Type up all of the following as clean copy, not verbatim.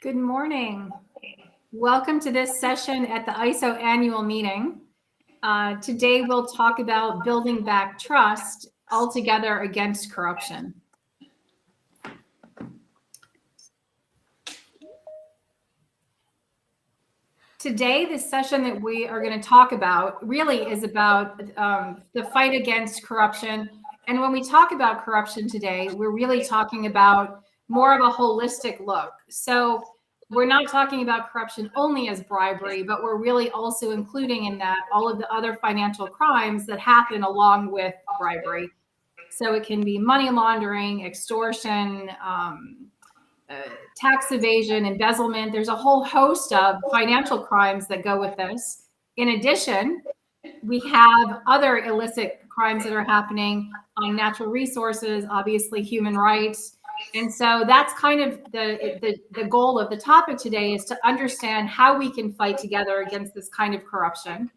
Good morning. Welcome to this session at the ISO annual meeting. Today we'll talk about building back trust altogether against corruption. Today, the session that we are going to talk about really is about the fight against corruption. And when we talk about corruption today, we're really talking about more of a holistic look. So we're not talking about corruption only as bribery, but we're really also including in that all of the other financial crimes that happen along with bribery. So it can be money laundering, extortion, tax evasion, embezzlement. There's a whole host of financial crimes that go with this. In addition, we have other illicit crimes that are happening on natural resources, obviously human rights. And so that's kind of the goal of the topic today, is to understand how we can fight together against this kind of corruption.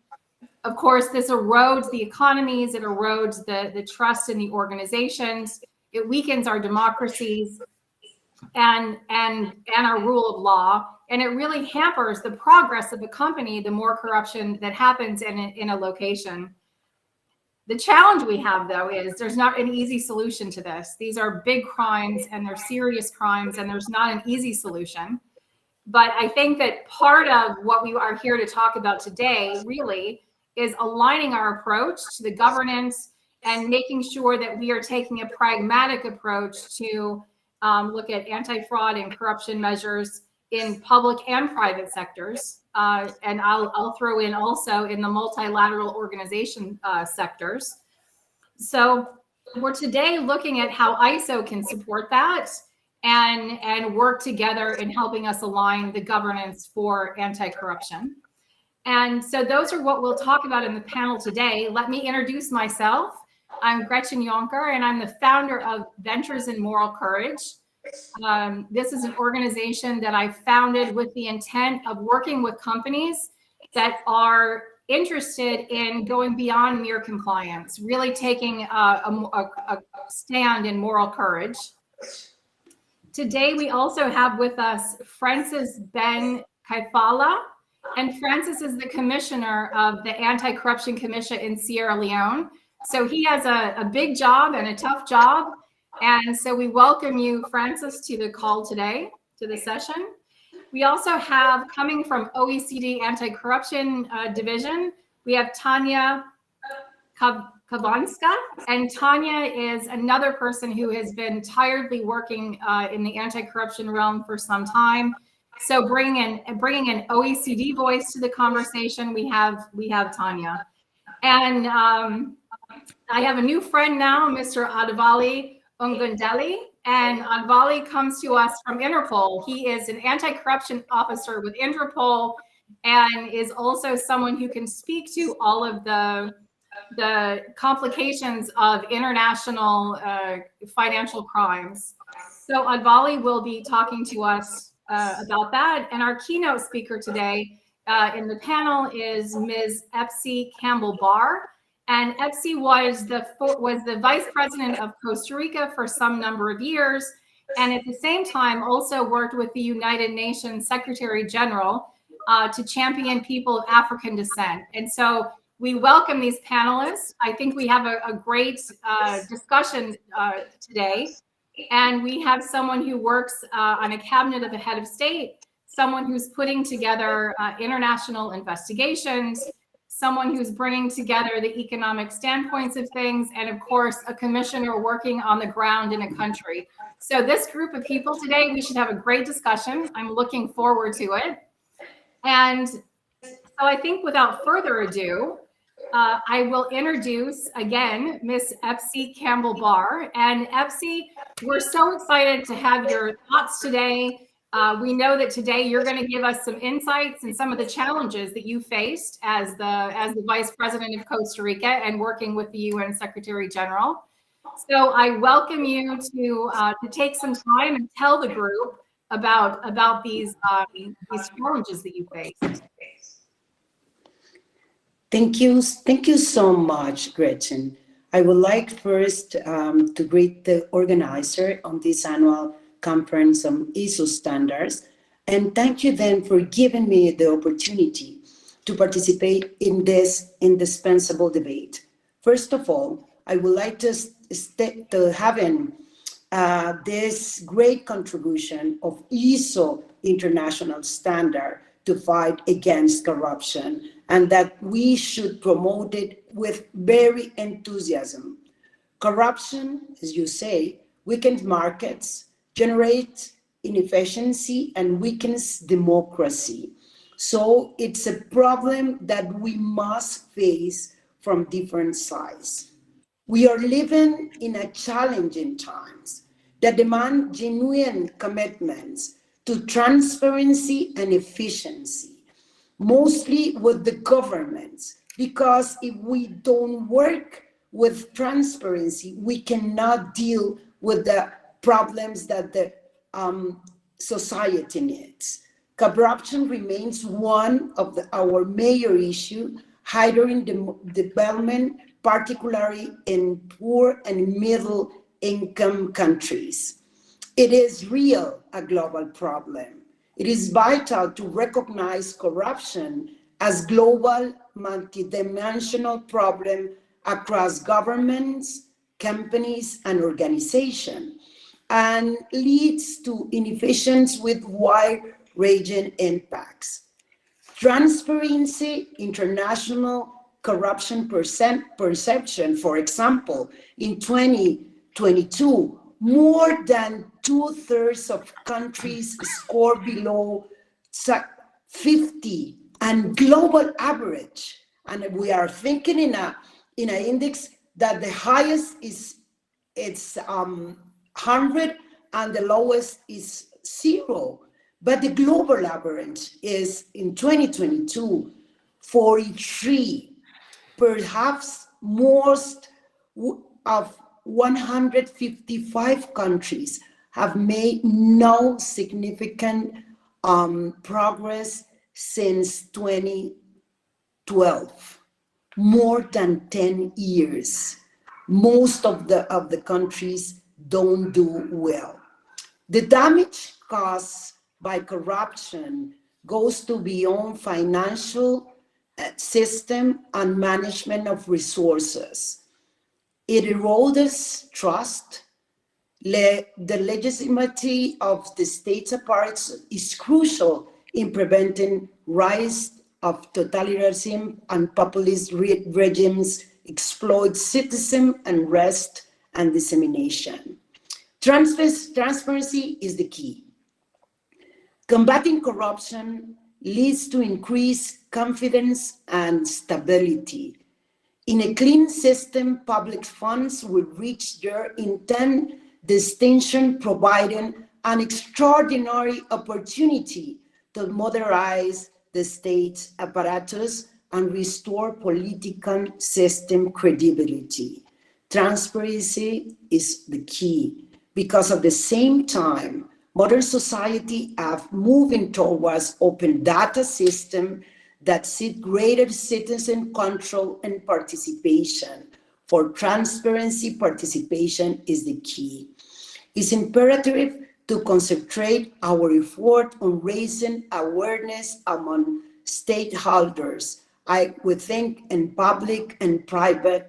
Of course, this erodes the economies, it erodes the trust in the organizations, it weakens our democracies and our rule of law, and it really hampers the progress of a company the more corruption that happens in a location. The challenge we have, though, is there's not an easy solution to this. These are big crimes and they're serious crimes, and there's not an easy solution. But I think that part of what we are here to talk about today really is aligning our approach to the governance and making sure that we are taking a pragmatic approach to look at anti-fraud and corruption measures in public and private sectors. And I'll throw in also in the multilateral organization sectors. So we're today looking at how ISO can support that and work together in helping us align the governance for anti-corruption. And so those are what we'll talk about in the panel today. Let me introduce myself. I'm Gretchen Jonker, and I'm the founder of Ventures in Moral Courage. This is an organization that I founded with the intent of working with companies that are interested in going beyond mere compliance, really taking a stand in moral courage. Today, we also have with us Francis Ben Kaifala, and Francis is the commissioner of the Anti-Corruption Commission in Sierra Leone. So he has a big job and a tough job. And so we welcome you, Francis, to the call today, to the session. We also have, coming from OECD Anti-Corruption Division, we have Tanya Kavanska. And Tanya is another person who has been tiredly working in the anti-corruption realm for some time. So bringing an OECD voice to the conversation, we have Tanya. And I have a new friend now, Mr. Advali Ongundeli, and Advali comes to us from Interpol. He is an anti-corruption officer with Interpol and is also someone who can speak to all of the complications of international financial crimes. So Advali will be talking to us about that. And our keynote speaker today in the panel is Ms. Epsi Campbell-Barr. And Epsi was the vice president of Costa Rica for some number of years, and at the same time also worked with the United Nations Secretary General to champion people of African descent. And so we welcome these panelists. I think we have a great discussion today. And we have someone who works on a cabinet of a head of state, someone who's putting together international investigations, someone who's bringing together the economic standpoints of things, and of course, a commissioner working on the ground in a country. So this group of people today, we should have a great discussion. I'm looking forward to it. And so I think without further ado, I will introduce again, Miss Epsi Campbell-Barr. And Epsi, we're so excited to have your thoughts today. We know that today you're going to give us some insights and some of the challenges that you faced as the Vice President of Costa Rica and working with the UN Secretary General. So I welcome you to take some time and tell the group about these challenges that you faced. Thank you so much, Gretchen. I would like first to greet the organizer on this annual conference on ISO standards And thank you then for giving me the opportunity to participate in this indispensable debate. First of all, I would like to have this great contribution of ISO international standard to fight against corruption, and that we should promote it with very enthusiasm. Corruption, as you say, weakens markets, generates inefficiency, and weakens democracy. So it's a problem that we must face from different sides. We are living in a challenging times that demand genuine commitments to transparency and efficiency, mostly with the governments, because if we don't work with transparency, we cannot deal with the problems that the society needs. Corruption remains one of our major issues, hindering development, particularly in poor and middle income countries. It is a global problem. It is vital to recognize corruption as global multidimensional problem across governments, companies, and organizations, and leads to inefficiency with wide-ranging impacts. Transparency, international corruption perception, for example, in 2022, more than 2/3 of countries score below 50 and global average. And we are thinking in an index that the highest is 100 and the lowest is 0. But the global average is in 2022, 43. Perhaps most of 155 countries have made no significant progress since 2012, more than 10 years. Most of the countries don't do well. The damage caused by corruption goes to beyond financial system and management of resources. It erodes trust. The legitimacy of the state's apparatus is crucial in preventing rise of totalitarianism and populist regimes exploit citizen unrest and dissemination. Transparency is the key. Combating corruption leads to increased confidence and stability. In a clean system, public funds will reach their intended destination, providing an extraordinary opportunity to modernize the state apparatus and restore political system credibility. Transparency is the key, because at the same time, modern society are moving towards open data system that seek greater citizen control and participation. For transparency, participation is the key. It's imperative to concentrate our effort on raising awareness among stakeholders. I would think in public and private,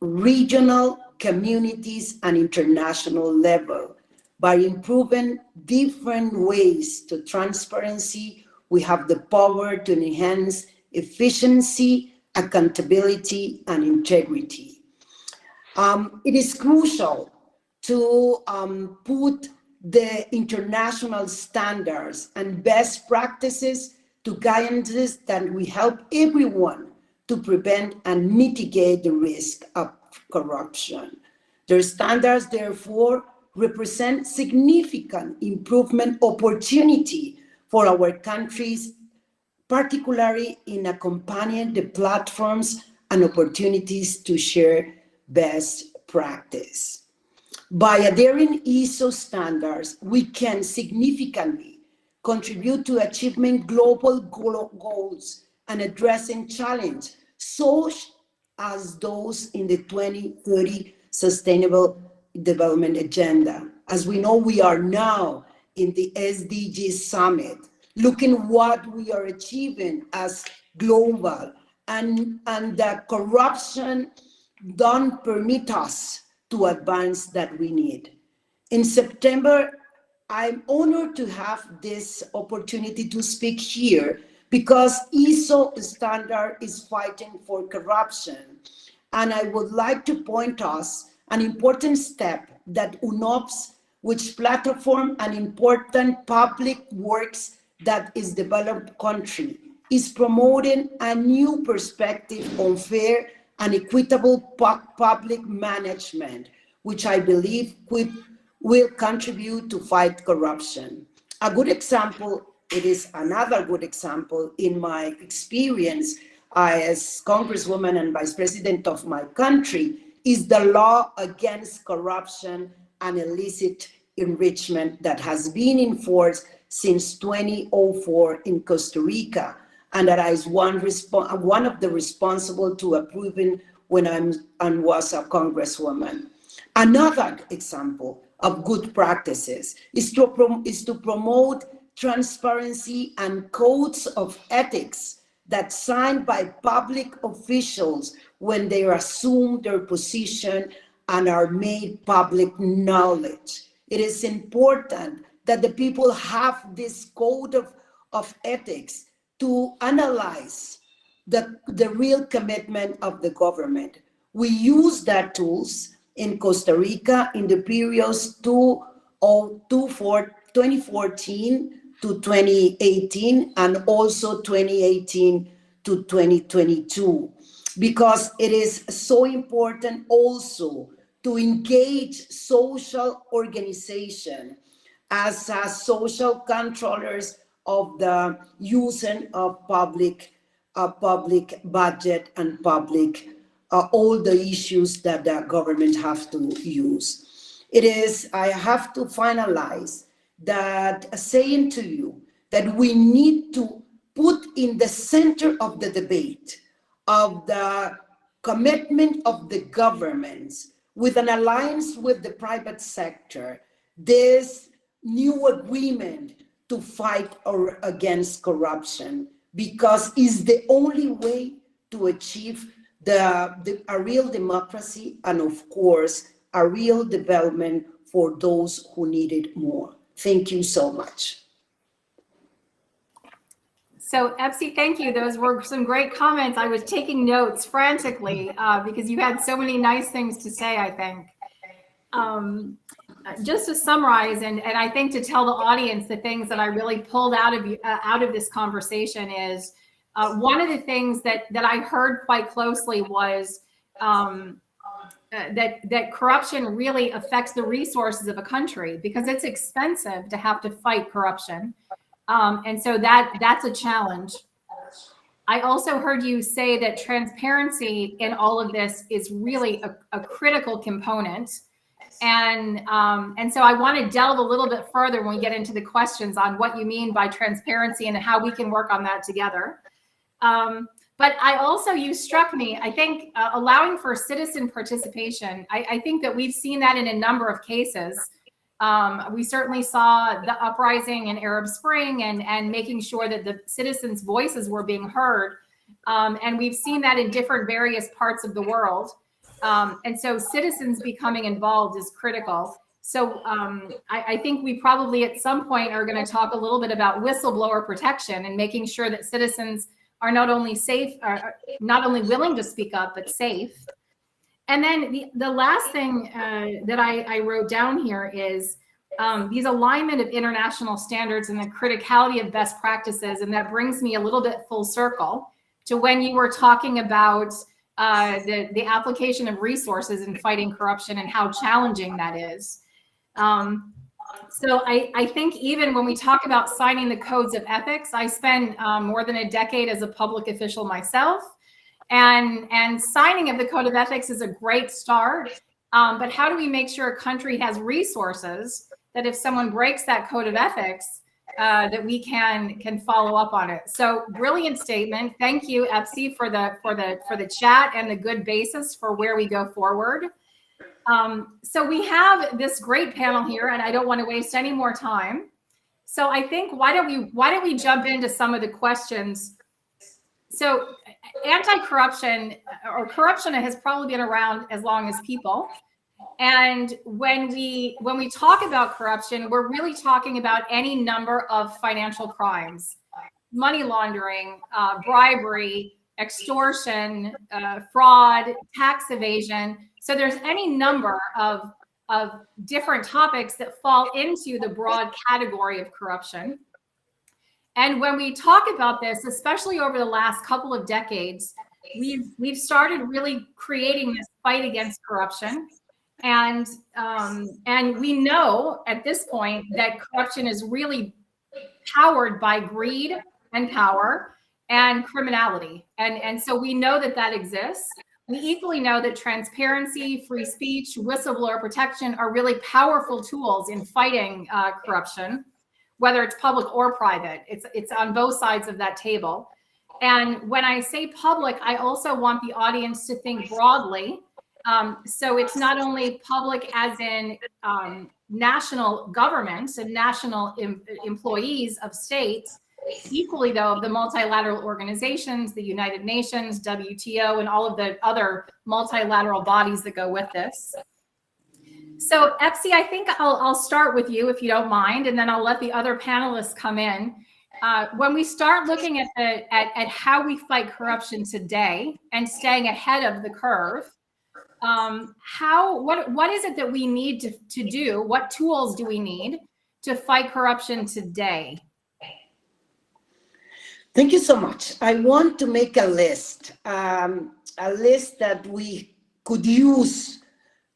regional communities and international level. By improving different ways to transparency, we have the power to enhance efficiency, accountability, and integrity. It is crucial to put the international standards and best practices to guidance that will help everyone to prevent and mitigate the risk of corruption. Their standards, therefore, represent significant improvement opportunity for our countries, particularly in accompanying the platforms and opportunities to share best practice. By adhering ISO standards, we can significantly contribute to achieving global goals and addressing challenges such as those in the 2030 Sustainable Development Agenda. As we know, we are now in the SDG Summit, looking what we are achieving as global, and the corruption don't permit us to advance that we need. In September, I'm honored to have this opportunity to speak here because ISO standard is fighting for corruption. And I would like to point us an important step that UNOPS, which platform an important public works that is developed country, is promoting a new perspective on fair and equitable public management, which I believe will contribute to fight corruption. A good example, it is another good example in my experience as Congresswoman and Vice President of my country, is the law against corruption and illicit enrichment that has been in force since 2004 in Costa Rica, and that I was one of the responsible to approving when I was a Congresswoman. Another example of good practices is to promote transparency and codes of ethics that signed by public officials when they assume their position and are made public knowledge. It is important that the people have this code of ethics to analyze the real commitment of the government. We use that tools in Costa Rica in the periods 2014 to 2018 and also 2018 to 2022, because it is so important also to engage social organization as social controllers of the using of public budget and public all the issues that the government have to use. I have to finalize that saying to you that we need to put in the center of the debate of the commitment of the governments with an alliance with the private sector, this new agreement to fight against corruption, because it's the only way to achieve a real democracy and, of course, a real development for those who need it more. Thank you so much. So, Epsi, thank you. Those were some great comments. I was taking notes frantically because you had so many nice things to say, I think. Just to summarize, and I think to tell the audience the things that I really pulled out of this conversation is, one of the things that I heard quite closely was that corruption really affects the resources of a country because it's expensive to have to fight corruption. And so that's a challenge. I also heard you say that transparency in all of this is really a critical component. And so I want to delve a little bit further when we get into the questions on what you mean by transparency and how we can work on that together. But you struck me, I think allowing for citizen participation, I think that we've seen that in a number of cases. We certainly saw the uprising in Arab Spring and making sure that the citizens' voices were being heard. And we've seen that in different various parts of the world. And so citizens becoming involved is critical. So I think we probably at some point are going to talk a little bit about whistleblower protection and making sure that citizens are not only not only willing to speak up, but safe. And then the last thing that I wrote down here is these alignment of international standards and the criticality of best practices. And that brings me a little bit full circle to when you were talking about the application of resources in fighting corruption and how challenging that is. So I think even when we talk about signing the codes of ethics, I spent more than a decade as a public official myself. And signing of the code of ethics is a great start. But how do we make sure a country has resources that if someone breaks that code of ethics, that we can follow up on it? So brilliant statement. Thank you, Epsi, for the chat and the good basis for where we go forward. So we have this great panel here, and I don't want to waste any more time. So I think why don't we jump into some of the questions? So anti-corruption or corruption has probably been around as long as people. And when we talk about corruption, we're really talking about any number of financial crimes, money laundering, bribery, extortion, fraud, tax evasion. So there's any number of different topics that fall into the broad category of corruption. And when we talk about this, especially over the last couple of decades, we've started really creating this fight against corruption. And we know at this point that corruption is really powered by greed and power and criminality. And so we know that exists. We equally know that transparency, free speech, whistleblower protection are really powerful tools in fighting corruption, whether it's public or private. It's on both sides of that table. And when I say public, I also want the audience to think broadly. So it's not only public as in national governments and national employees of states, equally though of the multilateral organizations, the United Nations, WTO, and all of the other multilateral bodies that go with this. So Epsi, I think I'll start with you if you don't mind, and then I'll let the other panelists come in. When we start looking at how we fight corruption today and staying ahead of the curve, what is it that we need to do? What tools do we need to fight corruption today? Thank you so much. I want to make a list that we could use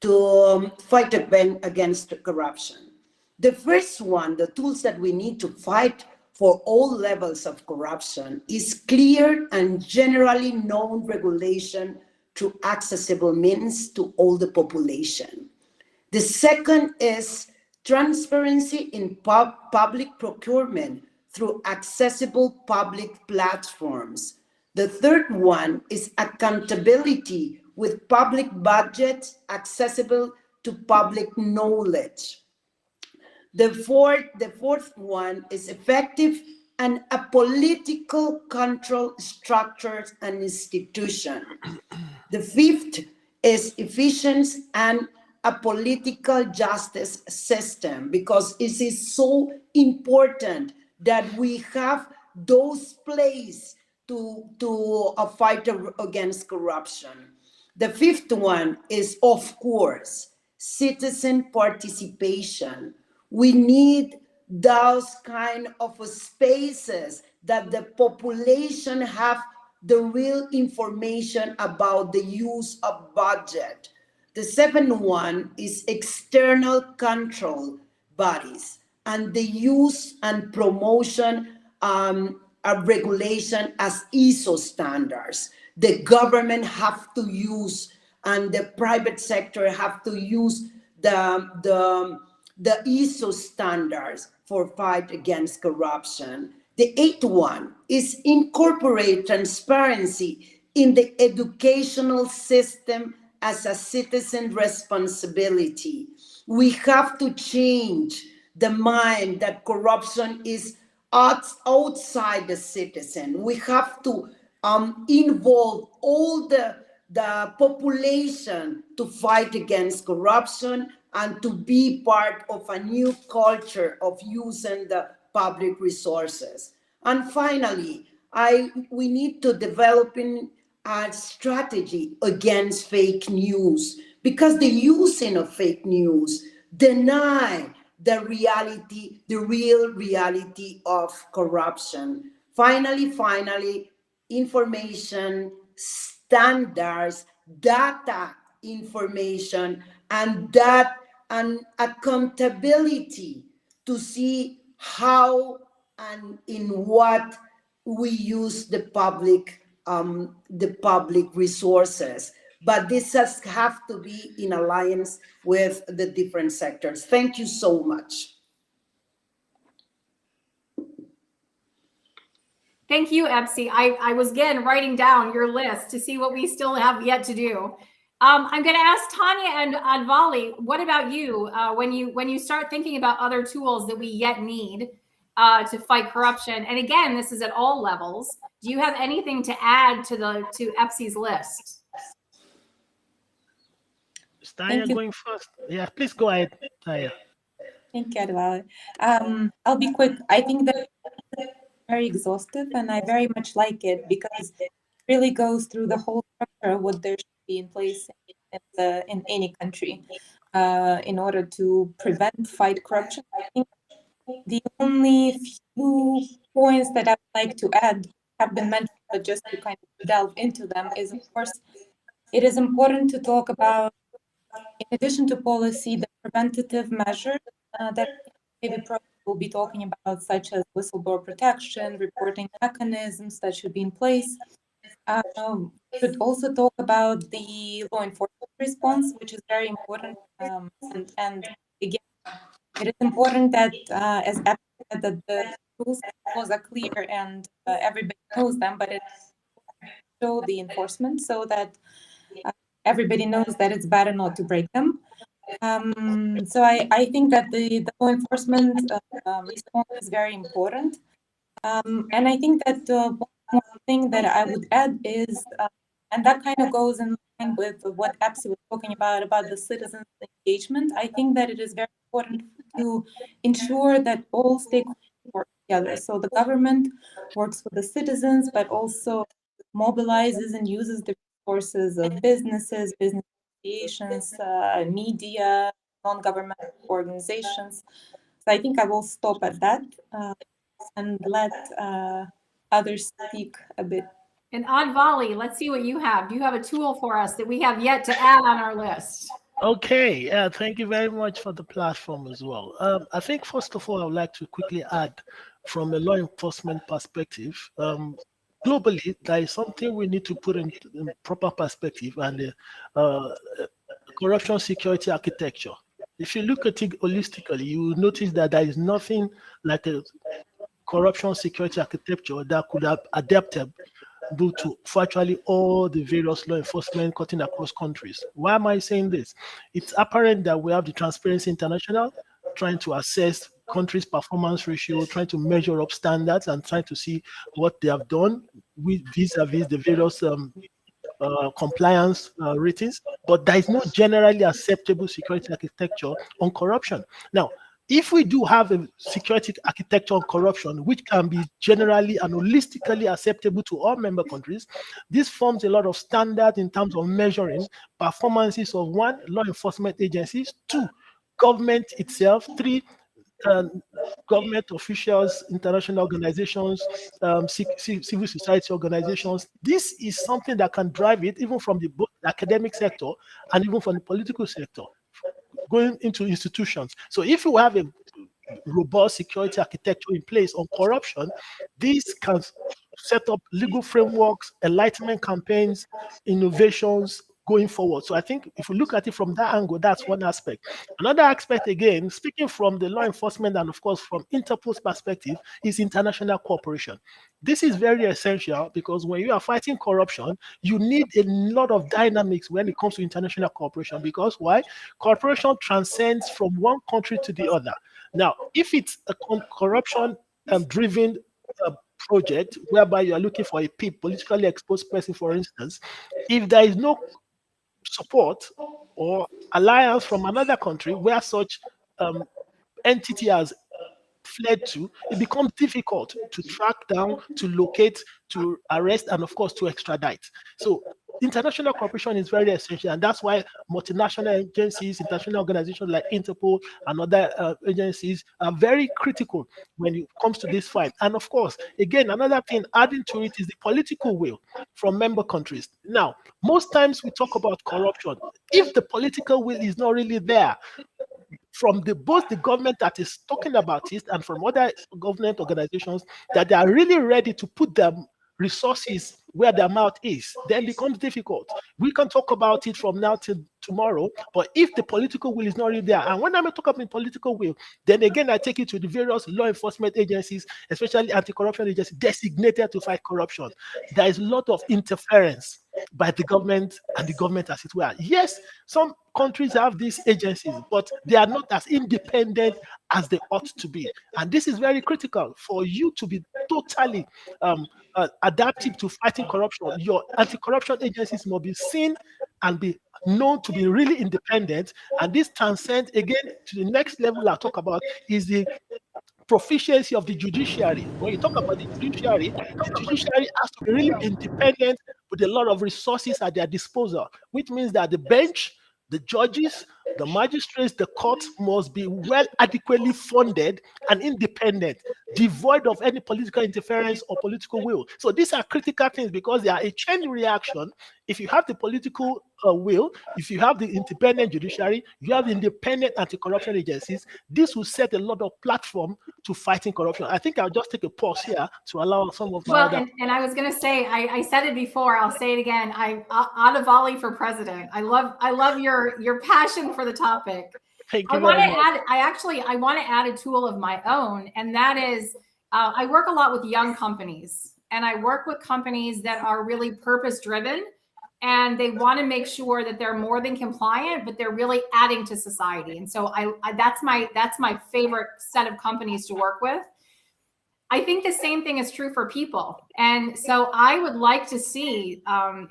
to fight against corruption. The first one, the tools that we need to fight for all levels of corruption, is clear and generally known regulation through accessible means to all the population. The second is transparency in public procurement through accessible public platforms. The third one is accountability with public budgets accessible to public knowledge. The fourth one is effective and apolitical control structures and institutions. The fifth is efficient and a political justice system, because it is so important that we have those places to fight against corruption. The fifth one is, of course, citizen participation. We need those kind of spaces that the population have the real information about the use of budget. The seventh one is external control bodies and the use and promotion of regulation as ISO standards. The government have to use and the private sector have to use the ISO standards for fight against corruption. The eighth one is incorporate transparency in the educational system as a citizen responsibility. We have to change the mind that corruption is outside the citizen. We have to involve all the population to fight against corruption and to be part of a new culture of using the public resources. And finally, we need to develop a strategy against fake news, because the using of fake news deny the reality, the real reality of corruption. Finally, information, standards, data information, and accountability to see how and in what we use the public resources. But this has have to be in alliance with the different sectors. Thank you so much. Thank you, Epsi. I was again writing down your list to see what we still have yet to do. I'm going to ask Tanya and Advali, what about you? When you start thinking about other tools that we yet need, to fight corruption. And again, this is at all levels. Do you have anything to add to EPSI's list? Is Taya going first? Yeah, please go ahead, Taya. Thank you, Adewale. I'll be quick. I think that it's very exhaustive, and I very much like it because it really goes through the whole structure of what there should be in place in any country in order to fight corruption. I think the only few points that I would like to add have been mentioned, but just to kind of delve into them is, of course, it is important to talk about, in addition to policy, the preventative measures that maybe will be talking about, such as whistleblower protection, reporting mechanisms that should be in place. We should also talk about the law enforcement response, which is very important. And again, it is important that, as Ep said, that the rules are clear and everybody knows them, but it show the enforcement so that everybody knows that it's better not to break them. So I think that the law enforcement response is very important. And I think that one more thing that I would add is, and that kind of goes in line with what EPSI was talking about the citizens' engagement. I think that it is very important to ensure that all stakeholders work together. So the government works with the citizens, but also mobilizes and uses the resources of businesses, business associations, media, non-governmental organizations. So I think I will stop at that and let others speak a bit. And Adewale, let's see what you have. Do you have a tool for us that we have yet to add on our list? Okay, thank you very much for the platform as well. I think first of all, I would like to quickly add from a law enforcement perspective, globally, there is something we need to put in proper perspective, and corruption security architecture. If you look at it holistically, you will notice that there is nothing like a corruption security architecture that could have adapted due to virtually all the various law enforcement cutting across countries. Why am I saying this? It's apparent that we have the Transparency International trying to assess countries' performance ratio, trying to measure up standards and trying to see what they have done with vis-a-vis the various compliance ratings, but there is no generally acceptable security architecture on corruption. Now, if we do have a security architecture on corruption, which can be generally and holistically acceptable to all member countries, this forms a lot of standards in terms of measuring performances of one, law enforcement agencies, two, government itself, three, government officials, international organizations, civil society organizations. This is something that can drive it even from the academic sector and even from the political sector, going into institutions. So if you have a robust security architecture in place on corruption, this can set up legal frameworks, enlightenment campaigns, innovations going forward. So I think if we look at it from that angle, that's one aspect. Another aspect, again, speaking from the law enforcement and of course from Interpol's perspective, is international cooperation. This is very essential because when you are fighting corruption, you need a lot of dynamics when it comes to international cooperation. Because why? Cooperation transcends from one country to the other. Now, if it's a corruption driven project whereby you are looking for a politically exposed person, for instance, if there is no support or alliance from another country where such entity has fled to, it becomes difficult to track down, to locate, to arrest, and of course to extradite. So international cooperation is very essential, and that's why multinational agencies, international organizations like Interpol and other agencies are very critical when it comes to this fight. And of course, again, another thing adding to it is the political will from member countries. Now, most times we talk about corruption. If the political will is not really there, from both the government that is talking about it and from other government organizations, that they are really ready to put their resources where their mouth is, then it becomes difficult. We can talk about it from now till tomorrow, but if the political will is not really there, and when I'm talking about political will, then again, I take it to the various law enforcement agencies, especially anti-corruption agencies designated to fight corruption. There is a lot of interference by the government and the government as it were. Yes, some countries have these agencies, but they are not as independent as they ought to be. And this is very critical for you to be totally adaptive to fighting corruption. Your anti-corruption agencies must be seen and be known to be really independent. And this transcends again to the next level I'll talk about is the proficiency of the judiciary. When you talk about the judiciary has to be really independent with a lot of resources at their disposal, which means that the bench, the judges, the magistrates, the courts must be well adequately funded and independent, devoid of any political interference or political will. So these are critical things because they are a chain reaction. If you have the political will, if you have the independent judiciary, you have the independent anti-corruption agencies, this will set a lot of platform to fighting corruption. I think I'll just take a pause here to allow some of my other... and I was going to say, I said it before, I'll say it again. Adewale for president. I love your passion for the topic. Thank you I want very to much. I want to add a tool of my own, and that is I work a lot with young companies, and I work with companies that are really purpose driven, and they want to make sure that they're more than compliant, but they're really adding to society. And so that's my favorite set of companies to work with. I think the same thing is true for people. And so I would like to see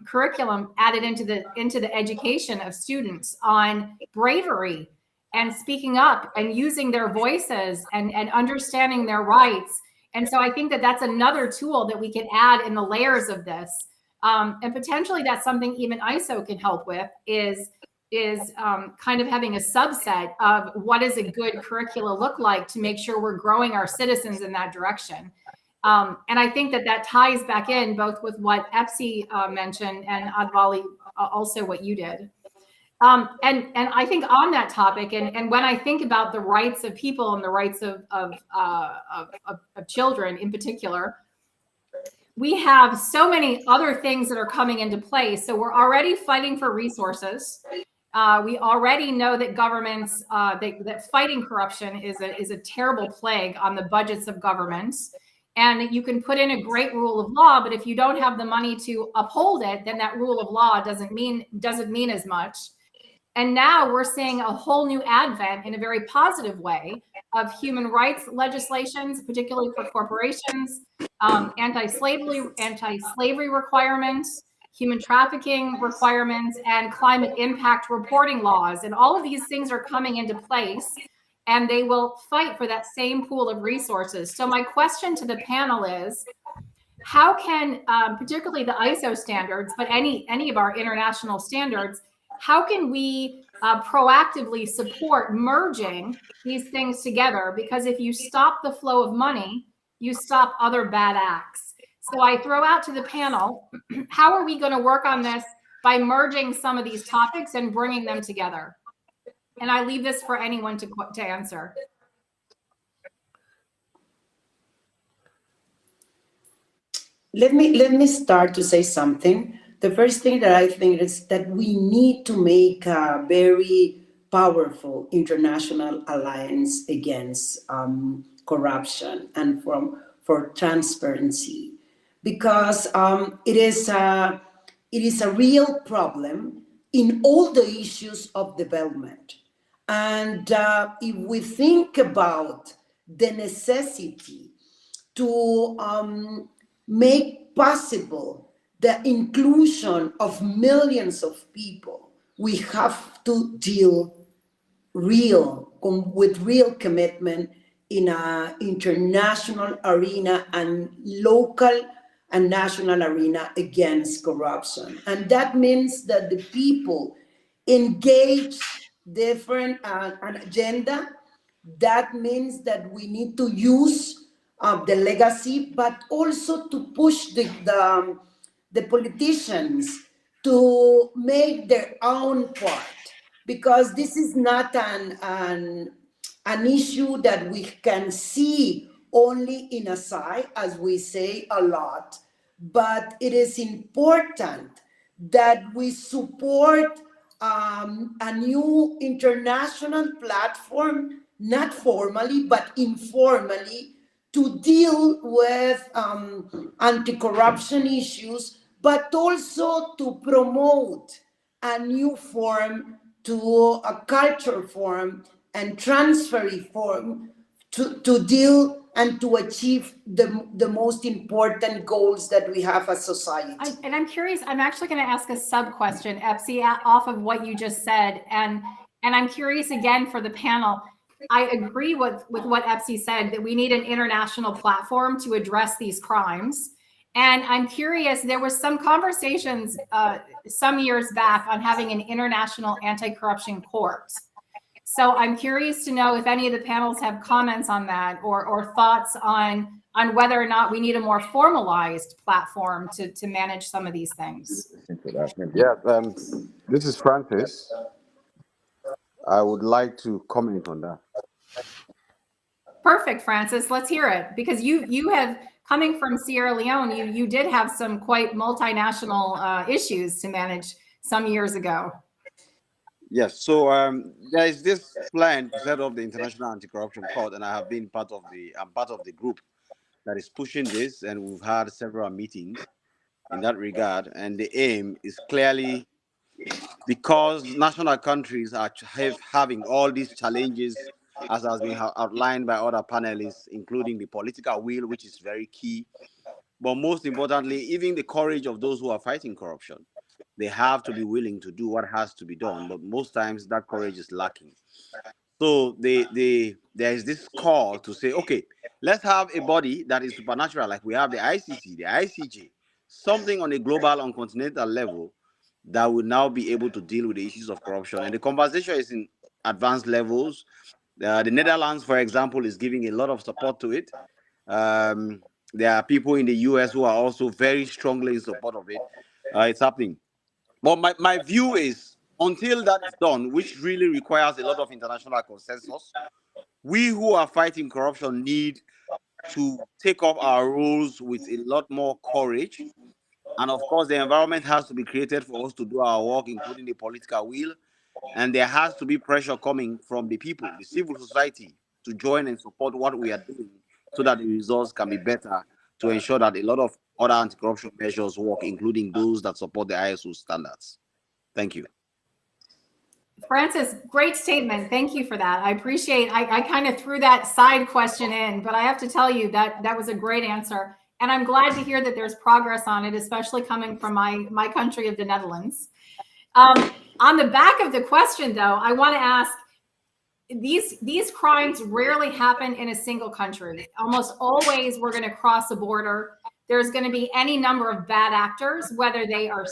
curriculum added into the education of students on bravery and speaking up and using their voices and understanding their rights. And so I think that that's another tool that we can add in the layers of this. And potentially that's something even ISO can help with is kind of having a subset of what does a good curricula look like to make sure we're growing our citizens in that direction. And I think that ties back in both with what Epsi mentioned and Adewale, also what you did. And I think on that topic, and when I think about the rights of people and the rights of children in particular, we have so many other things that are coming into play. So we're already fighting for resources. We already know that governments, that fighting corruption is a terrible plague on the budgets of governments. And you can put in a great rule of law, but if you don't have the money to uphold it, then that rule of law doesn't mean as much. And now we're seeing a whole new advent in a very positive way of human rights legislations, particularly for corporations, anti-slavery requirements, human trafficking requirements, and climate impact reporting laws. And all of these things are coming into place, and they will fight for that same pool of resources. So my question to the panel is, how can, particularly the ISO standards, but any of our international standards, how can we proactively support merging these things together? Because if you stop the flow of money, you stop other bad acts. So I throw out to the panel, how are we going to work on this by merging some of these topics and bringing them together? And I leave this for anyone to answer. Let me start to say something. The first thing that I think is that we need to make a very powerful international alliance against corruption and for transparency, because it is a real problem in all the issues of development. And if we think about the necessity to make possible the inclusion of millions of people, we have to deal with real commitment in an international arena and local and national arena against corruption. And that means that the people engage different an agenda. That means that we need to use the legacy, but also to push the politicians to make their own part, because this is not an issue that we can see only in a side, as we say a lot, but it is important that we support a new international platform, not formally, but informally, to deal with anti-corruption issues, but also to promote a new form, to a culture form and transfery form to deal and to achieve the most important goals that we have as society. And I'm curious, I'm actually going to ask a sub question, Epsi, off of what you just said. And I'm curious again for the panel. I agree with what Epsi said, that we need an international platform to address these crimes. And I'm curious, there was some conversations some years back on having an international anti-corruption court. So I'm curious to know if any of the panels have comments on that or thoughts on whether or not we need a more formalized platform to manage some of these things. Yeah, this is Francis. I would like to comment on that. Perfect, Francis. Let's hear it, because you have, coming from Sierra Leone, you did have some quite multinational issues to manage some years ago. Yes, so there is this plan to set up the International Anti-Corruption Court, and I have been I'm part of the group that is pushing this, and we've had several meetings in that regard. And the aim is clearly, because national countries are having all these challenges, as has been outlined by other panelists, including the political will, which is very key, but most importantly, even the courage of those who are fighting corruption. They have to be willing to do what has to be done, but most times that courage is lacking. So there is this call to say, okay, let's have a body that is supernatural, like we have the ICC, the ICJ, something on a global, on continental level that will now be able to deal with the issues of corruption. And the conversation is in advanced levels. The Netherlands, for example, is giving a lot of support to it. There are people in the US who are also very strongly in support of it. It's happening. But my view is, until that is done, which really requires a lot of international consensus, we who are fighting corruption need to take up our roles with a lot more courage. And of course, the environment has to be created for us to do our work, including the political will. And there has to be pressure coming from the people, the civil society, to join and support what we are doing so that the results can be better, to ensure that a lot of other anti-corruption measures work, including those that support the ISO standards. Thank you. Francis, great statement. Thank you for that. I appreciate, I kind of threw that side question in, but I have to tell you that was a great answer. And I'm glad to hear that there's progress on it, especially coming from my country of the Netherlands. On the back of the question, though, I want to ask, these crimes rarely happen in a single country. Almost always we're going to cross a border. There's going to be any number of bad actors, whether they are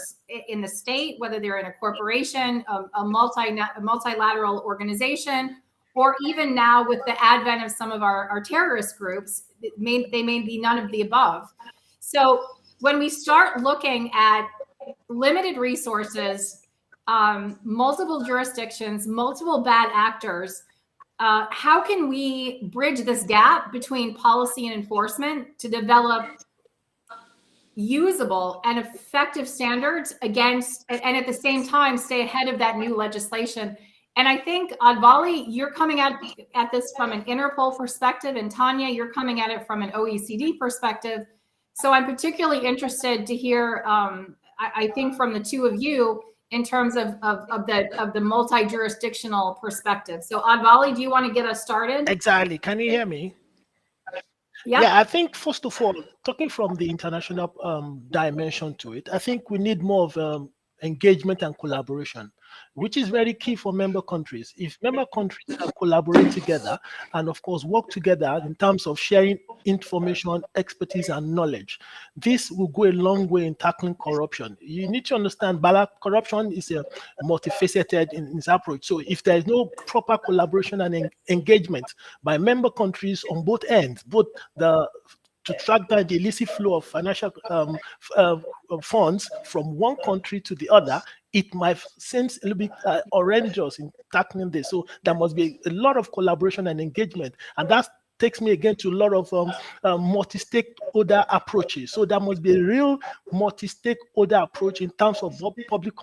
in the state, whether they're in a corporation, a multilateral organization, or even now with the advent of some of our terrorist groups, they may be none of the above. So when we start looking at limited resources, multiple jurisdictions, multiple bad actors, how can we bridge this gap between policy and enforcement to develop usable and effective standards against, and at the same time stay ahead of that new legislation? And I think, Advali, you're coming at this from an Interpol perspective, and Tanya, you're coming at it from an OECD perspective. So I'm particularly interested to hear, I think, from the two of you in terms of the multi-jurisdictional perspective. So Advali, do you want to get us started? Exactly. Can you hear me? Yep. Yeah, I think, first of all, talking from the international dimension to it, I think we need more of engagement and collaboration, which is very key for member countries. If member countries can collaborate together and, of course, work together in terms of sharing information, expertise, and knowledge, this will go a long way in tackling corruption. You need to understand corruption is a multifaceted in its approach. So if there is no proper collaboration and engagement by member countries on both ends, both to track down the illicit flow of financial funds from one country to the other, it might seem a little bit horrendous in tackling this. So there must be a lot of collaboration and engagement, and that's takes me again to a lot of multi-stakeholder approaches. So there must be a real multi-stakeholder approach in terms of public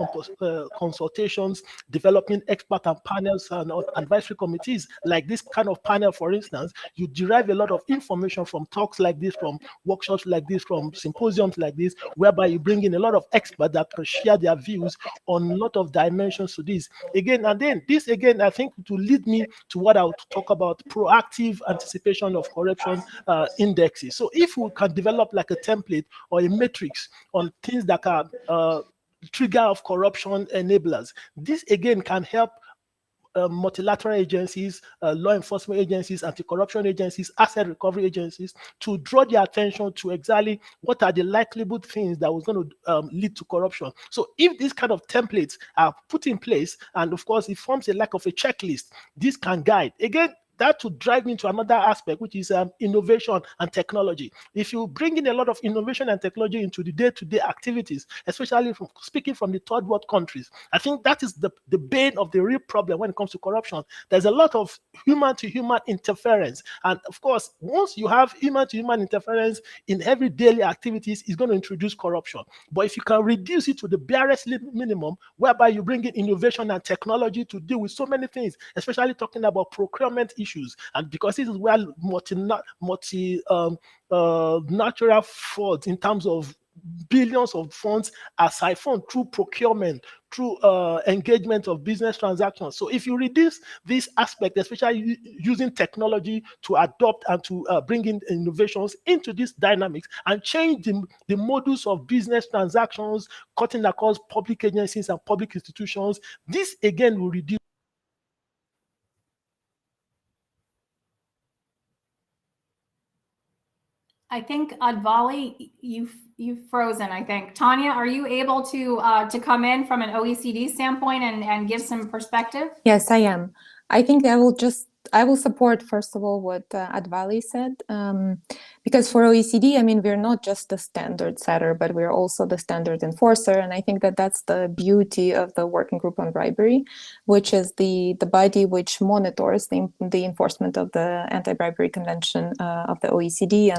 consultations, developing expert and panels and advisory committees. Like this kind of panel, for instance, you derive a lot of information from talks like this, from workshops like this, from symposiums like this, whereby you bring in a lot of experts that can share their views on a lot of dimensions to this. Again, and then this again, I think, to lead me to what I would talk about, proactive anticipation of corruption indexes. So if we can develop like a template or a matrix on things that are trigger of corruption enablers, this again can help multilateral agencies, law enforcement agencies, anti-corruption agencies, asset recovery agencies to draw their attention to exactly what are the likelihood things that was going to lead to corruption. So if these kind of templates are put in place, and of course it forms a lack of a checklist, this can guide. Again, that would drive me to another aspect, which is innovation and technology. If you bring in a lot of innovation and technology into the day-to-day activities, especially from speaking from the third world countries, I think that is the bane of the real problem when it comes to corruption. There's a lot of human-to-human interference. And of course, once you have human-to-human interference in every daily activities, it's going to introduce corruption. But if you can reduce it to the barest minimum, whereby you bring in innovation and technology to deal with so many things, especially talking about procurement issues, and because this is where natural frauds in terms of billions of funds are siphoned through procurement, through engagement of business transactions. So if you reduce this aspect, especially using technology to adopt and to bring in innovations into these dynamics and change the modus of business transactions, cutting across public agencies and public institutions, this again will reduce. I think Advali, you've frozen. I think Tanya, are you able to come in from an OECD standpoint and give some perspective? Yes, I am. I think I will support, first of all, what Advali said, because for OECD, I mean, we're not just the standard setter, but we're also the standard enforcer. And I think that that's the beauty of the Working Group on Bribery, which is the body which monitors the enforcement of the Anti-Bribery Convention of the OECD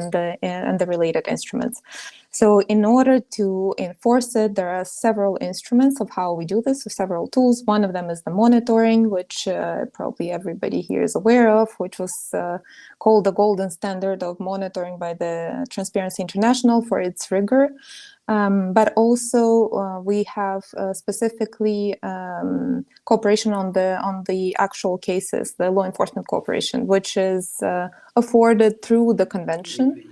and the related instruments. So in order to enforce it, there are several instruments of how we do this, so several tools. One of them is the monitoring, which probably everybody here is aware of, which was called the golden standard of monitoring by the Transparency International for its rigor. But also we have specifically cooperation on the actual cases, the law enforcement cooperation, which is afforded through the convention.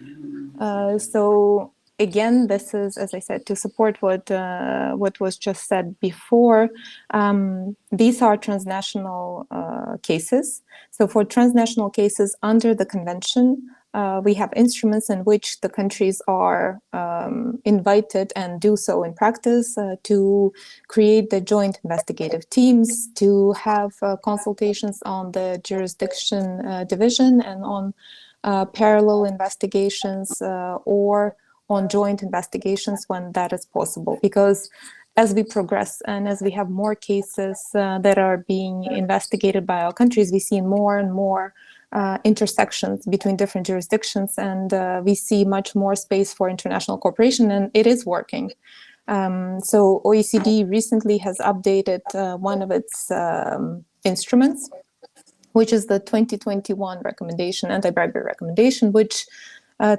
So again, this is, as I said, to support what was just said before. These are transnational cases. So for transnational cases under the convention, we have instruments in which the countries are invited and do so in practice to create the joint investigative teams, to have consultations on the jurisdiction division and on parallel investigations or on joint investigations when that is possible. Because as we progress and as we have more cases that are being investigated by our countries, we see more and more intersections between different jurisdictions, and we see much more space for international cooperation, and it is working. So OECD recently has updated one of its instruments, which is the 2021 recommendation, anti-bribery recommendation, which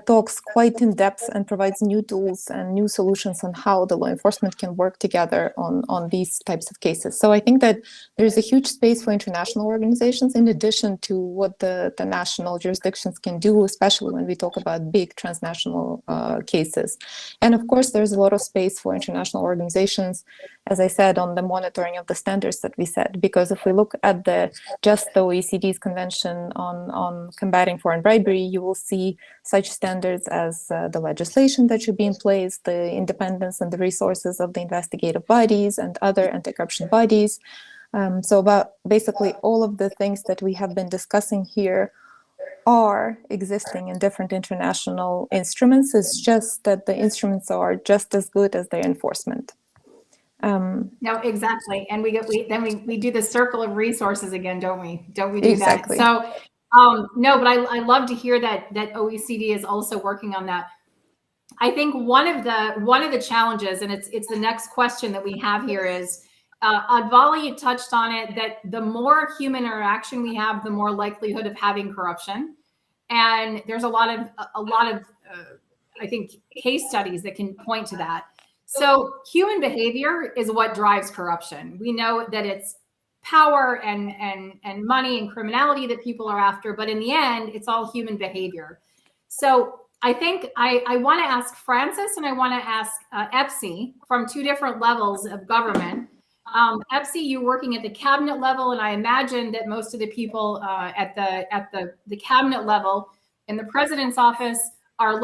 talks quite in depth and provides new tools and new solutions on how the law enforcement can work together on these types of cases. So I think that there's a huge space for international organizations in addition to what the national jurisdictions can do, especially when we talk about big transnational cases. And of course, there's a lot of space for international organizations, as I said, on the monitoring of the standards that we set, because if we look at just the OECD's convention on combating foreign bribery, you will see such standards as the legislation that should be in place, the independence and the resources of the investigative bodies and other anti-corruption bodies. So about basically all of the things that we have been discussing here are existing in different international instruments. It's just that the instruments are just as good as their enforcement. No, exactly. And we do the circle of resources again, don't we? Don't we do exactly. that? So No, but I love to hear that OECD is also working on that. I think one of the challenges, and it's the next question that we have here, is Advali touched on it, that the more human interaction we have, the more likelihood of having corruption. And there's a lot of I think case studies that can point to that. So human behavior is what drives corruption. We know that it's power and money and criminality that people are after, but in the end, it's all human behavior. So I think I want to ask Francis and I want to ask Epsi from two different levels of government. Epsi, you're working at the cabinet level, and I imagine that most of the people at the cabinet level in the president's office are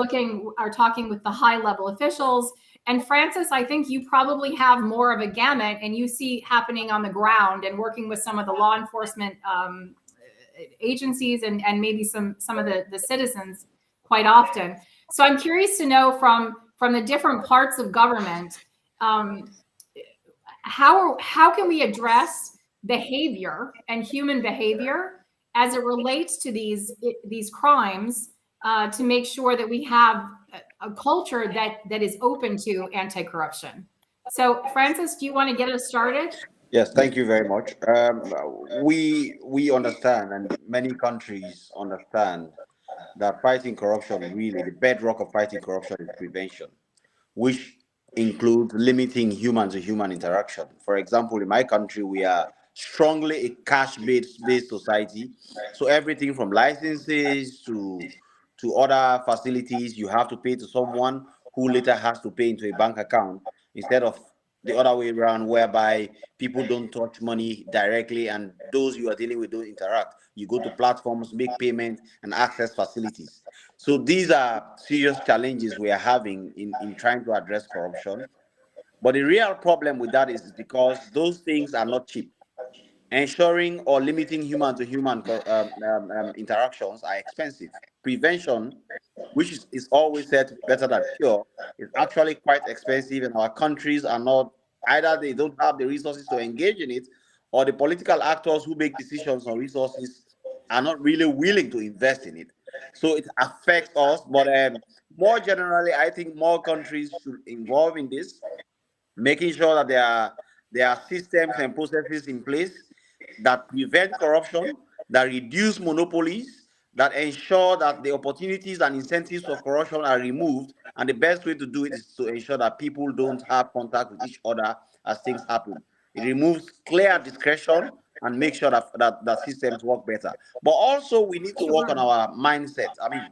talking with the high level officials. And Francis, I think you probably have more of a gamut, and you see happening on the ground and working with some of the law enforcement agencies and maybe some of the citizens quite often. So I'm curious to know from the different parts of government, how can we address behavior and human behavior as it relates to these crimes to make sure that we have a culture that is open to anti-corruption? So Francis, do you want to get us started? Yes, thank you very much. We understand, and many countries understand, that fighting corruption, really the bedrock of fighting corruption, is prevention, which includes limiting human to human interaction. For example, in my country, we are strongly a cash-based society. So everything from licenses to other facilities, you have to pay to someone who later has to pay into a bank account, instead of the other way around, whereby people don't touch money directly and those you are dealing with don't interact. You go to platforms, make payments, and access facilities. So these are serious challenges we are having in trying to address corruption. But the real problem with that is because those things are not cheap. Ensuring or limiting human to human interactions are expensive. Prevention, which is always said to be better than cure, is actually quite expensive, and our countries are not, either they don't have the resources to engage in it, or the political actors who make decisions on resources are not really willing to invest in it. So it affects us. But more generally, I think more countries should involve in this, making sure that there are systems and processes in place that prevent corruption, that reduce monopolies, that ensure that the opportunities and incentives for corruption are removed. And the best way to do it is to ensure that people don't have contact with each other as things happen. It removes clear discretion and makes sure that systems work better. But also, we need to work on our mindset. I mean,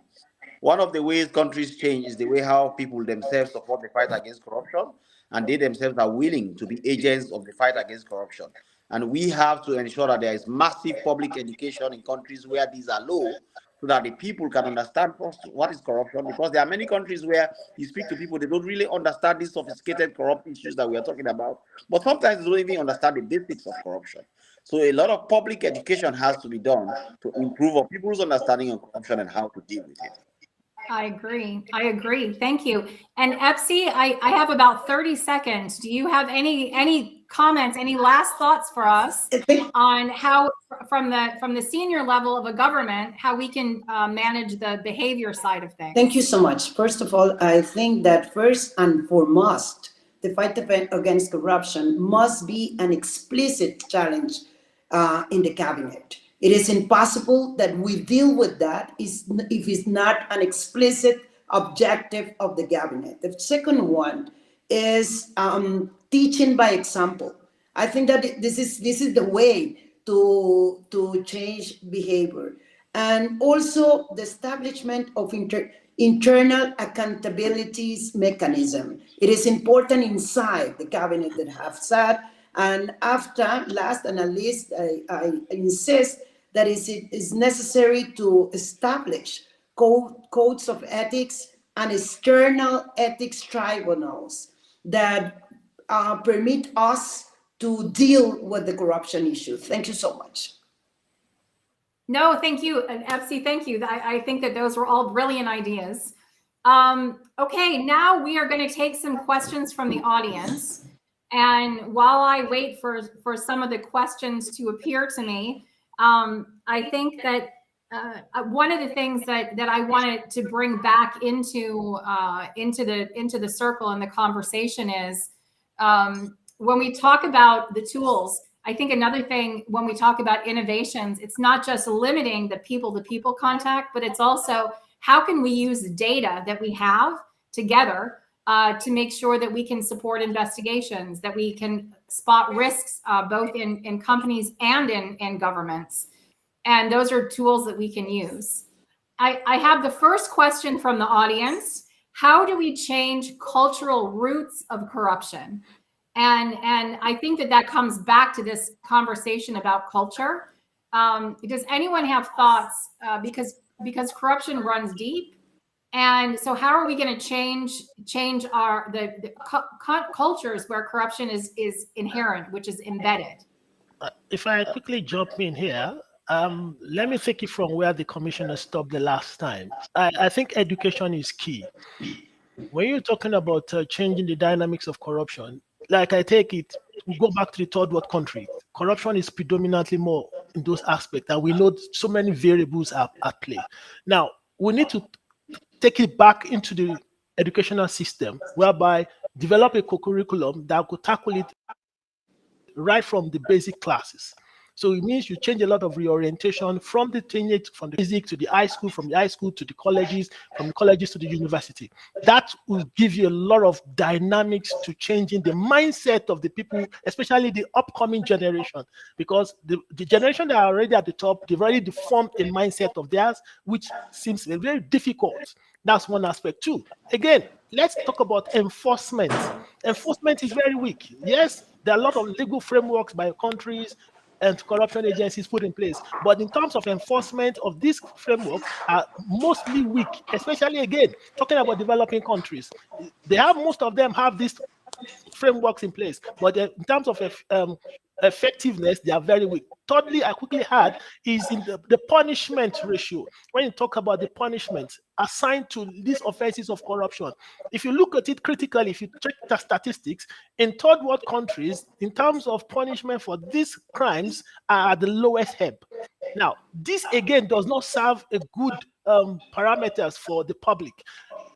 one of the ways countries change is the way how people themselves support the fight against corruption, and they themselves are willing to be agents of the fight against corruption. And we have to ensure that there is massive public education in countries where these are low, so that the people can understand first what is corruption. Because there are many countries where you speak to people, they don't really understand these sophisticated corrupt issues that we are talking about. But sometimes they don't even understand the basics of corruption. So a lot of public education has to be done to improve people's understanding of corruption and how to deal with it. I agree. Thank you. And Epsi, I have about 30 seconds. Do you have any comments, any last thoughts for us on how, from the senior level of a government, how we can manage the behavior side of things? Thank you so much. First of all, I think that first and foremost, the fight against corruption must be an explicit challenge in the cabinet. It is impossible that we deal with that if it's not an explicit objective of the cabinet. The second one is teaching by example. I think that this is the way to change behavior. And also the establishment of internal accountabilities mechanism. It is important inside the cabinet that have said. And after, last and not least, I insist that it is necessary to establish codes of ethics and external ethics tribunals that permit us to deal with the corruption issue. Thank you so much. No, thank you, Epsi, thank you. I think that those were all brilliant ideas. Okay, now we are going to take some questions from the audience. And while I wait for some of the questions to appear to me, I think that one of the things that I wanted to bring back into the circle and the conversation is when we talk about the tools. I think another thing when we talk about innovations, it's not just limiting the people-to-people contact, but it's also how can we use the data that we have together to make sure that we can support investigations, that we can spot risks both in companies and in governments. And those are tools that we can use. I have the first question from the audience. How do we change cultural roots of corruption? And I think that comes back to this conversation about culture. Does anyone have thoughts? Because corruption runs deep. And so how are we going to change our the cultures where corruption is inherent, which is embedded? If I quickly jump in here, let me take it from where the commissioner stopped the last time. I think education is key. When you're talking about changing the dynamics of corruption, like I take it, we go back to the third world country. Corruption is predominantly more in those aspects, and we know so many variables are at play. Now, we need to take it back into the educational system, whereby develop a curriculum that could tackle it right from the basic classes. So it means you change a lot of reorientation from the teenage, from the basic to the high school, from the high school to the colleges, from the colleges to the university. That will give you a lot of dynamics to changing the mindset of the people, especially the upcoming generation, because the generation that are already at the top, they've already formed a mindset of theirs, which seems very difficult. That's one aspect too. Again, let's talk about enforcement. Enforcement is very weak. Yes, there are a lot of legal frameworks by countries and corruption agencies put in place. But in terms of enforcement of these frameworks are mostly weak, especially again, talking about developing countries. They have, most of them have these frameworks in place, but in terms of effectiveness, they are very weak. Thirdly, I quickly had is in the punishment ratio. When you talk about the punishment assigned to these offenses of corruption, if you look at it critically, if you check the statistics, in third world countries, in terms of punishment for these crimes, are at the lowest ebb. Now, this again does not serve a good parameters for the public.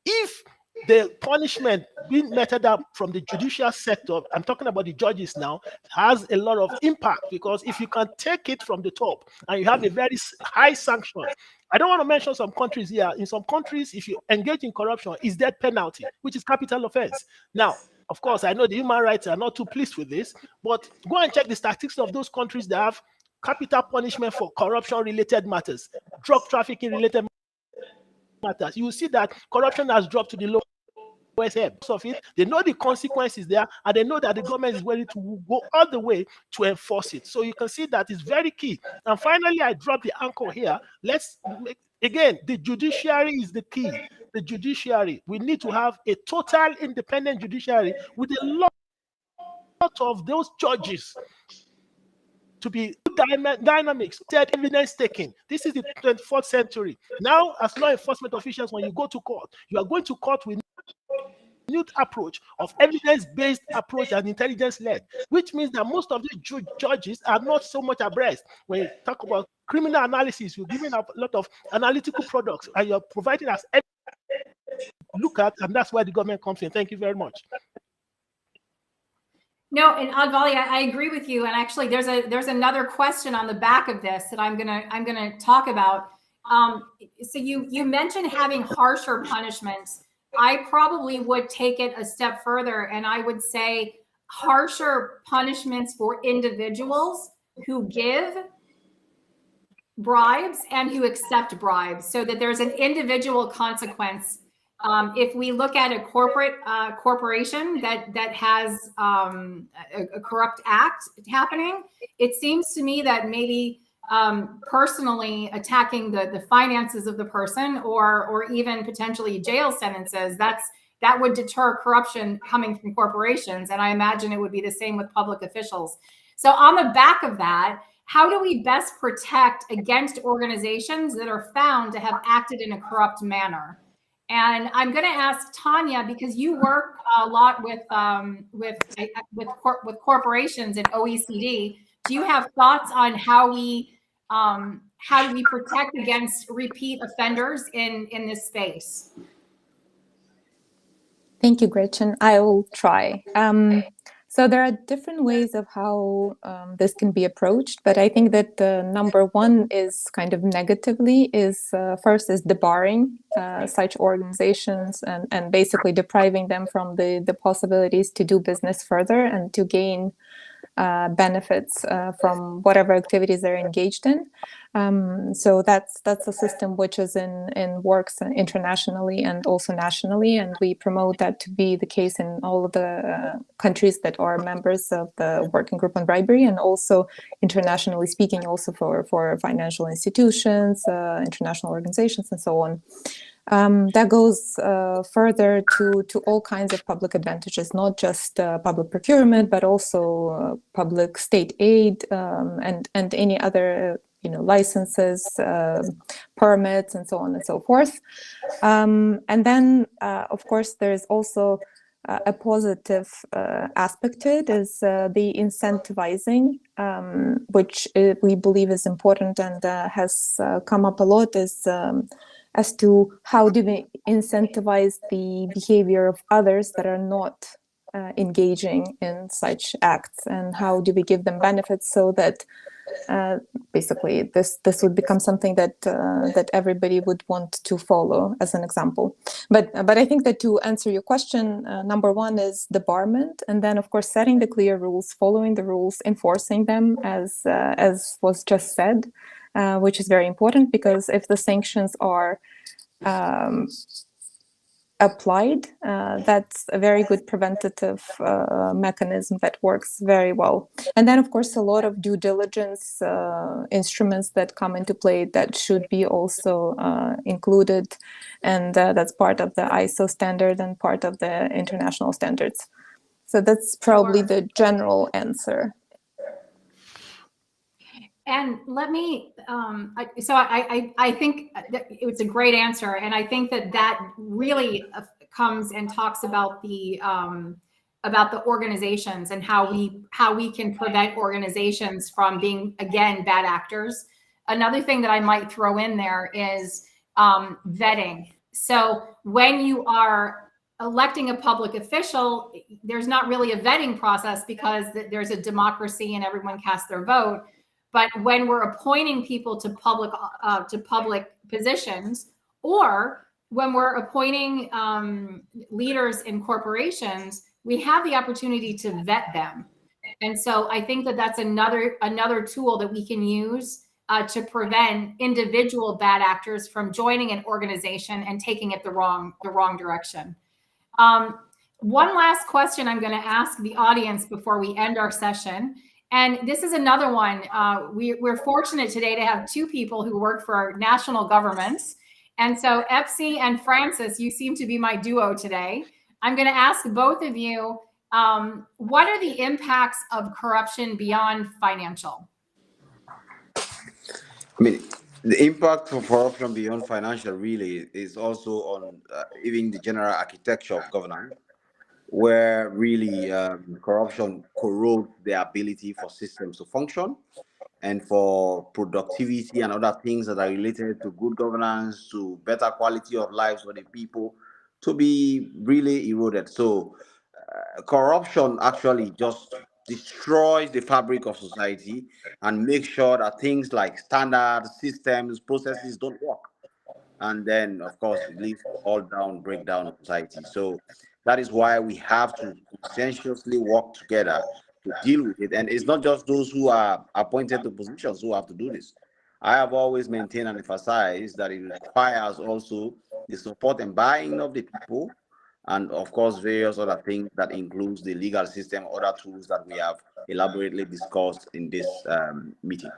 If the punishment being meted up from the judicial sector, I'm talking about the judges now, has a lot of impact, because if you can take it from the top and you have a very high sanction, I don't want to mention some countries here. In some countries, if you engage in corruption, it's death penalty, which is capital offense. Now, of course, I know the human rights are not too pleased with this, but go and check the statistics of those countries that have capital punishment for corruption-related matters, drug trafficking-related matters. You will see that corruption has dropped to the lowest ebb. Of it, they know the consequences there, and they know that the government is ready to go all the way to enforce it. So you can see that it's very key. And finally, I drop the anchor here. Again, the judiciary is the key. The judiciary, we need to have a total independent judiciary with a lot of those judges to be dynamics, evidence taking. This is the 24th century. Now, as law enforcement officials, when you go to court, you are going to court with new approach of evidence-based approach and intelligence-led, which means that most of the judges are not so much abreast. When you talk about criminal analysis, you're giving up a lot of analytical products, and you're providing us look at, and that's where the government comes in. Thank you very much. No, and Advali, I agree with you. And actually, there's another question on the back of this that I'm gonna talk about. So you mentioned having harsher punishments. I probably would take it a step further, and I would say harsher punishments for individuals who give bribes and who accept bribes, so that there's an individual consequence. If we look at a corporation that has a corrupt act happening, it seems to me that maybe personally attacking the finances of the person, or even potentially jail sentences, that would deter corruption coming from corporations. And I imagine it would be the same with public officials. So on the back of that, how do we best protect against organizations that are found to have acted in a corrupt manner? And I'm going to ask Tanya, because you work a lot with corporations in OECD. Do you have thoughts on how how do we protect against repeat offenders in this space? Thank you, Gretchen. I will try. So there are different ways of how this can be approached, but I think that number one is kind of negatively is first is debarring such organizations and basically depriving them from the possibilities to do business further and to gain benefits from whatever activities they're engaged in. So that's a system which is in works internationally and also nationally, and we promote that to be the case in all of the countries that are members of the Working Group on Bribery, and also internationally speaking, also for financial institutions, international organizations, and so on. That goes further to all kinds of public advantages, not just public procurement, but also public state aid and any other licenses, permits, and so on and so forth. And then, of course, there's also a positive aspect to it is the incentivizing, which we believe is important and has come up a lot, is as to how do we incentivize the behavior of others that are not engaging in such acts, and how do we give them benefits so that basically this would become something that that everybody would want to follow, as an example. But I think that to answer your question, number one is debarment, and then of course setting the clear rules, following the rules, enforcing them as was just said, which is very important, because if the sanctions are applied, that's a very good preventative mechanism that works very well. And then, of course, a lot of due diligence instruments that come into play that should be also included, and that's part of the ISO standard and part of the international standards. So that's probably the general answer. And let me, I think that it's a great answer. And I think that really comes and talks about the organizations and how we can prevent organizations from being, again, bad actors. Another thing that I might throw in there is vetting. So when you are electing a public official, there's not really a vetting process because there's a democracy and everyone casts their vote. But when we're appointing people to public positions, or when we're appointing leaders in corporations, we have the opportunity to vet them. And so I think that that's another tool that we can use to prevent individual bad actors from joining an organization and taking it the wrong direction. One last question I'm going to ask the audience before we end our session. And this is another one. We're fortunate today to have two people who work for national governments. And so Epsi and Francis, you seem to be my duo today. I'm going to ask both of you, what are the impacts of corruption beyond financial? I mean, the impact of corruption beyond financial really is also on even the general architecture of governance, where really corruption corrodes the ability for systems to function and for productivity and other things that are related to good governance, to better quality of lives for the people, to be really eroded. So corruption actually just destroys the fabric of society and makes sure that things like standards, systems, processes don't work. And then, of course, it leads to all down breakdown of society. So that is why we have to conscientiously work together to deal with it. And it's not just those who are appointed to positions who have to do this. I have always maintained and emphasized that it requires also the support and buy-in of the people, and of course, various other things that includes the legal system, other tools that we have elaborately discussed in this meeting.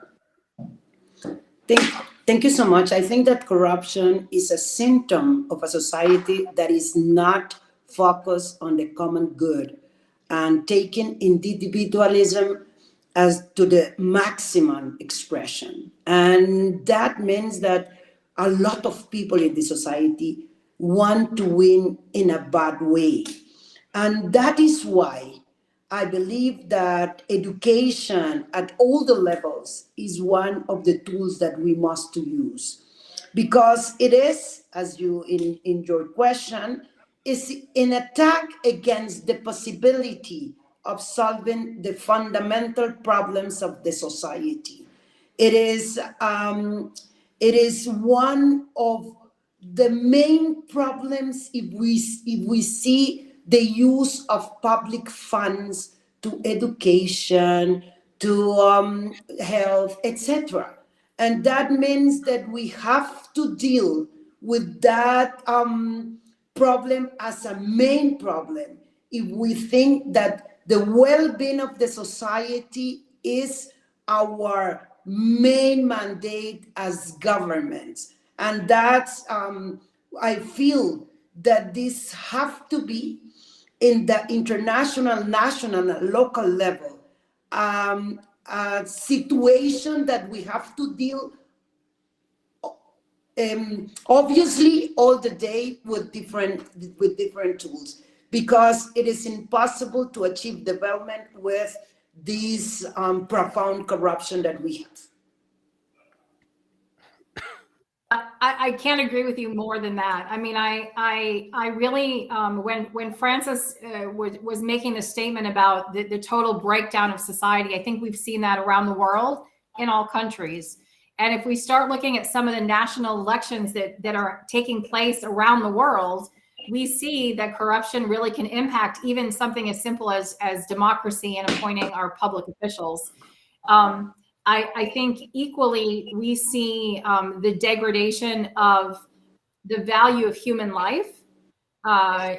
Thank you so much. I think that corruption is a symptom of a society that is not focused on the common good and taking individualism as to the maximum expression. And that means that a lot of people in the society want to win in a bad way. And that is why I believe that education at all the levels is one of the tools that we must use, because it is, as you in your question, is an attack against the possibility of solving the fundamental problems of the society. It is one of the main problems if we see the use of public funds to education, to health, etc. And that means that we have to deal with that problem as a main problem if we think that the well-being of the society is our main mandate as governments. And that's, I feel that this have to be in the international, national, and local level, a situation that we have to deal obviously all the day with different tools, because it is impossible to achieve development with this profound corruption that we have. I can't agree with you more than that. I mean, I really, when Francis was making the statement about the total breakdown of society, I think we've seen that around the world in all countries. And if we start looking at some of the national elections that are taking place around the world, we see that corruption really can impact even something as simple as democracy and appointing our public officials. I think equally we see the degradation of the value of human life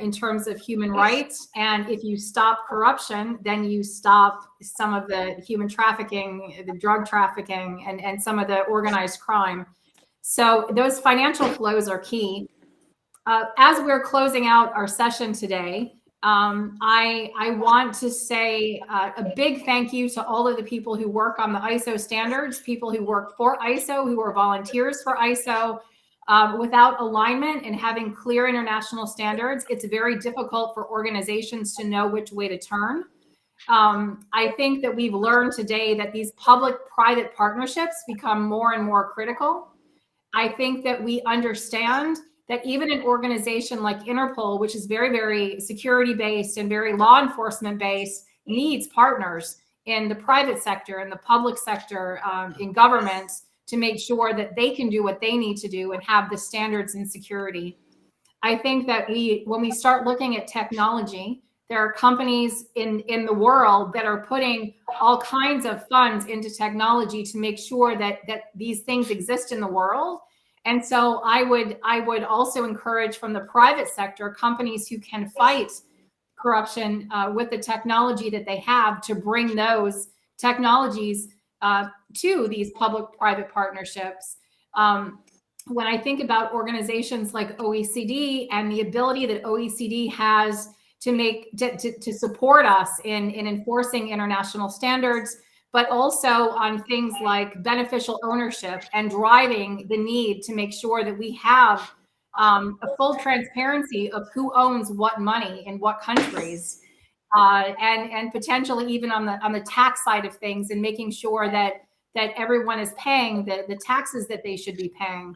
in terms of human rights. And if you stop corruption, then you stop some of the human trafficking, the drug trafficking, and some of the organized crime. So those financial flows are key. As we're closing out our session today, I want to say a big thank you to all of the people who work on the ISO standards, people who work for ISO, who are volunteers for ISO. Without alignment and having clear international standards, it's very difficult for organizations to know which way to turn. I think that we've learned today that these public-private partnerships become more and more critical. I think that we understand that even an organization like Interpol, which is very, very security-based and very law enforcement-based, needs partners in the private sector, in the public sector, in governments, to make sure that they can do what they need to do and have the standards in security. I think that when we start looking at technology, there are companies in the world that are putting all kinds of funds into technology to make sure that these things exist in the world. And so I would also encourage from the private sector, companies who can fight corruption with the technology that they have, to bring those technologies to these public-private partnerships. When I think about organizations like OECD and the ability that OECD has to support us in enforcing international standards, but also on things like beneficial ownership and driving the need to make sure that we have a full transparency of who owns what money in what countries, and potentially even on the tax side of things, and making sure that everyone is paying the taxes that they should be paying.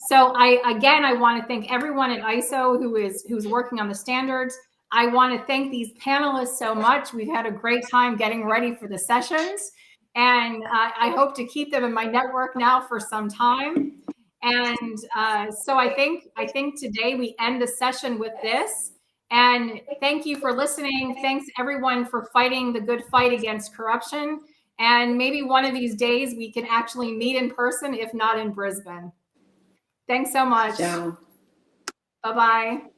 So I want to thank everyone at ISO who's working on the standards. I want to thank these panelists so much. We've had a great time getting ready for the sessions, and I hope to keep them in my network now for some time. And so I think today we end the session with this. And thank you for listening. Thanks everyone for fighting the good fight against corruption. And maybe one of these days we can actually meet in person, if not in Brisbane. Thanks so much. Ciao. Bye-bye.